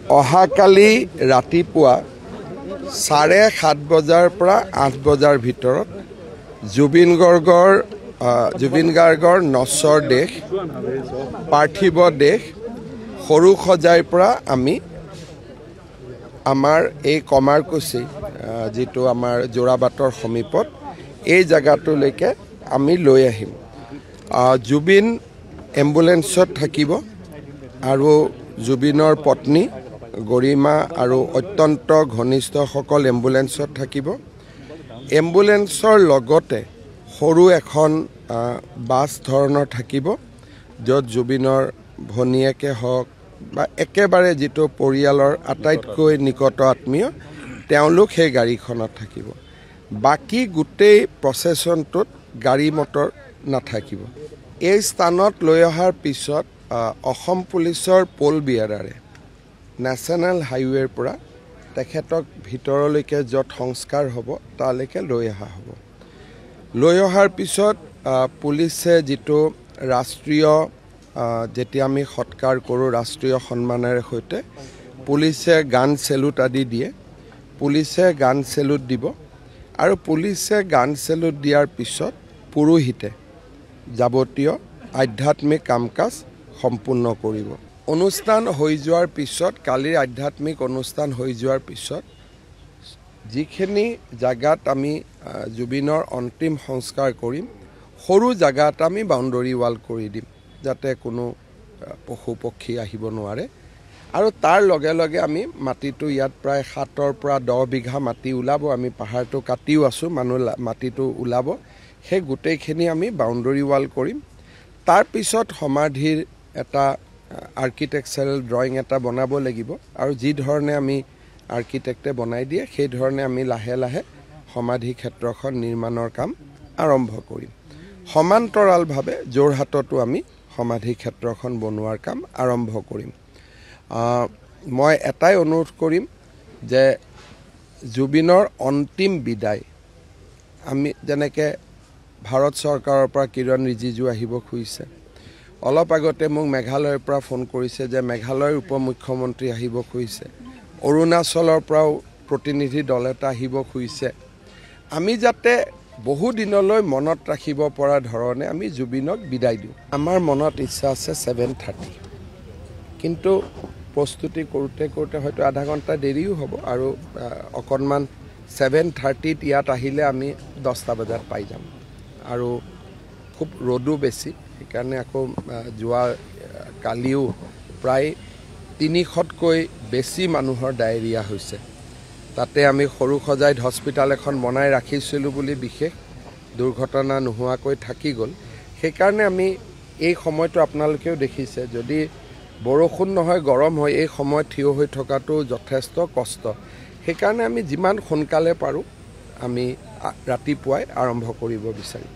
অহাকালি ৰাতিপুৱা 7:30 বজাৰ পৰা 8 বজাৰ ভিতৰত জুবিন গাৰ্গৰ নচৰ দেশ পাৰ্থিব দেশ সৰু সজাইৰ পৰা আমি আমাৰ এই কমাৰকুছি যেটো আমাৰ জোৰাবাটৰ সমীপত এই জায়গাটোলৈকে আমি লৈ আহিম। জুবিন এম্বুলেন্সত থাকিব আৰু জুবিনৰ পত্নী গৰিমা আৰু অত্যন্ত ঘনিষ্ঠসকল এম্বুলেন্সত থাকিব। এম্বুলেন্সৰ লগতে সৰু এখন বাছ ধৰণৰ থাকিব য'ত জুবিনৰ ভনীয়েকে হওক বা একেবাৰে যেটো পৰিয়ালৰ আটাইতকৈ নিকট আত্মীয় তেওঁলোক সেই গাড়ীখনত থাকিব। বাকি গোটেই প্ৰচেছনটোত গাড়ী মটৰ নাথাকিব। এই স্থানত লৈ অহাৰ পিছত অসম পুলিচৰ পোল বিয়াৰাৰে নেশ্যনেল হাইৱেৰ পৰা তেখেতক ভিতৰলৈকে য'ত সংস্কাৰ হ'ব তালৈকে লৈ অহা হ'ব। লৈ অহাৰ পিছত পুলিচে যেটো ৰাষ্ট্ৰীয় যেতিয়া আমি সৎকাৰ কৰোঁ ৰাষ্ট্ৰীয় সন্মানেৰে সৈতে পুলিচে গান চেলুট আদি দিয়ে। পুলিচে গান চেলুট দিব আৰু পুলিচে গান চেলুট দিয়াৰ পিছত পুৰোহিতে যাৱতীয় আধ্যাত্মিক কাম-কাজ সম্পূৰ্ণ কৰিব। অনুষ্ঠান হৈ যোৱাৰ পিছত কালিৰ আধ্যাত্মিক অনুষ্ঠান হৈ যোৱাৰ পিছত যিখিনি জায়গাত আমি জুবিনৰ অন্তিম সংস্কাৰ কৰিম সৰু জায়গাত আমি বাউণ্ডাৰী ৱাল কৰি দিম যাতে কোনো পশু পক্ষী আহিব নোৱাৰে। আৰু তাৰ লগে লগে আমি মাটিটো ইয়াত প্ৰায় 7 পৰা 10 বিঘা মাটি ওলাব। আমি পাহাৰটো কাটিও আছোঁ, মানুহ মাটিটো ওলাব। সেই গোটেইখিনি আমি বাউণ্ডাৰী ৱাল কৰিম। তাৰ পিছত সমাধিৰ এটা আৰ্কিটেকচাৰেল ড্ৰয়িং এটা বনাব লাগিব আৰু যি ধৰণে আমি আৰ্কিটেক্টে বনাই দিয়ে সেই ধৰণে আমি লাহে লাহে সমাধি ক্ষেত্ৰখন নিৰ্মাণৰ কাম আৰম্ভ কৰিম। সমান্তৰালভাৱে যোৰহাটতো আমি সমাধি ক্ষেত্ৰখন বনোৱাৰ কাম আৰম্ভ কৰিম। মই এটাই অনুৰোধ কৰিম যে জুবিনৰ অন্তিম বিদায় আমি যেনেকৈ ভাৰত চৰকাৰৰ পৰা কিৰণ ৰিজিজু আহিব খুজিছে। অলপ আগতে মোক মেঘালয়ৰ পৰা ফোন কৰিছে যে মেঘালয়ৰ উপ মুখ্যমন্ত্ৰী আহিব খুজিছে। অৰুণাচলৰ পৰাও প্ৰতিনিধি দল এটা আহিব খুজিছে। আমি যাতে বহু দিনলৈ মনত ৰাখিব পৰা ধৰণে আমি জুবিনক বিদায় দিওঁ। আমাৰ মনত ইচ্ছা আছে 7:30, কিন্তু প্ৰস্তুতি কৰোঁতে কৰোঁতে হয়তো আধা ঘণ্টা দেৰিও হ'ব আৰু অকণমান 7:30ত ইয়াত আহিলে আমি 10টা বজাত পাই যাম আৰু খুব ৰ'দো বেছি। সেইকাৰণে আকৌ যোৱা কালিও প্ৰায় 300তকৈ বেছি মানুহৰ ডায়েৰিয়া হৈছে। তাতে আমি সৰু সজাইত হস্পিটাল এখন বনাই ৰাখিছিলোঁ বুলি বিশেষ দুৰ্ঘটনা নোহোৱাকৈ থাকি গ'ল। সেইকাৰণে আমি এই সময়টো আপোনালোকেও দেখিছে যদি বৰষুণ নহয় গৰম হয় এই সময়ত থিয় হৈ থকাটো যথেষ্ট কষ্ট। সেইকাৰণে আমি যিমান সোনকালে পাৰোঁ আমি ৰাতিপুৱাই আৰম্ভ কৰিব বিচাৰিম।